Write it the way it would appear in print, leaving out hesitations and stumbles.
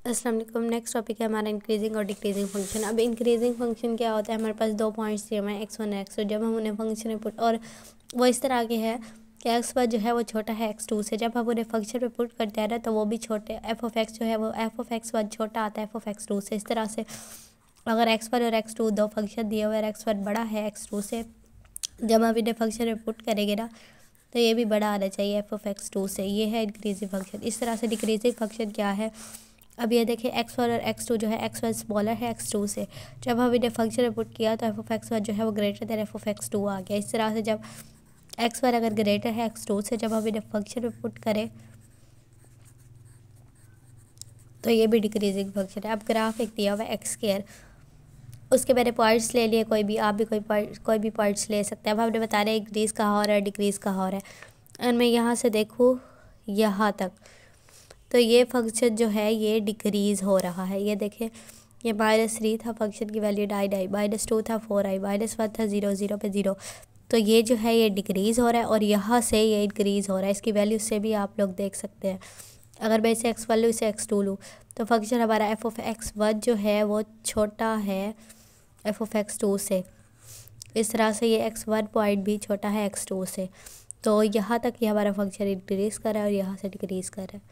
अस्सलाम वालेकुम। Next topic है हमारा इंक्रीजिंग और डिक्रीजिंग फंक्शन। अब इंक्रीजिंग फंक्शन क्या होता है, हमारे पास दो पॉइंट्स दिए हुए हैं x1 और x2। जब हम उन्हें फंक्शन में पुट, और वो इस तरह के है कि x1 जो है वो छोटा है x2 से। जब हम उन्हें फंक्शन में पुट करते हैं ना तो वो भी छोटे f(x) जो है वो f(x1) छोटा आता है f(x2) से। इस तरह से अगर x1 और x2 दो फंक्शन दिए हुए हैं, x1 बड़ा है x2 से, जब हम इन्हें फंक्शन में पुट करेंगे ना तो ये भी बड़ा आना चाहिए f(x2) से। ये है इंक्रीजिंग फंक्शन। इस तरह से डिक्रीजिंग फंक्शन क्या है, अब ये देखिए x1 और x2 जो है x1 स्मॉलर है x2 से। जब हम इन्हें फंक्शन में पुट किया तो f(x1) जो है वो ग्रेटर देन f(x2) आ गया। इस तरह से जब x1 अगर ग्रेटर है x2 से, जब हम इन्हें फंक्शन में पुट करें तो ये भी डिक्रीजिंग फंक्शन है। अब ग्राफ एक दिया हुआ है x², उसके मैंने पॉइंट्स ले लिए, कोई भी आप भी कोई भी पॉइंट्स ले सकते हैं। अब हमने बता रहे हैं इंक्रीज़ कहाँ हो रहा है, डिक्रीज़ कहाँ हो रहा है। और मैं यहाँ से देखूँ यहाँ तक तो ये फंक्शन जो है ये डिक्रीज़ हो रहा है। ये देखें, ये -3 था, फंक्शन की वैल्यू 9 आई, -2 था 4 आई, -1 था 0 0 पे 0। तो ये जो है ये डिक्रीज़ हो रहा है और यहाँ से ये इंक्रीज़ हो रहा है। इसकी वैल्यू से भी आप लोग देख सकते हैं। अगर मैं इसे x1 लूँ, इसे x2 लूँ, तो फंक्शन हमारा f(x1) जो है वो छोटा है f(x2) से। इस तरह से ये x1 पॉइंट भी छोटा है x2 से। तो यहाँ तक ये हमारा फंक्शन इंक्रीज़ कर रहा है और यहाँ से डिक्रीज़ कर रहा है।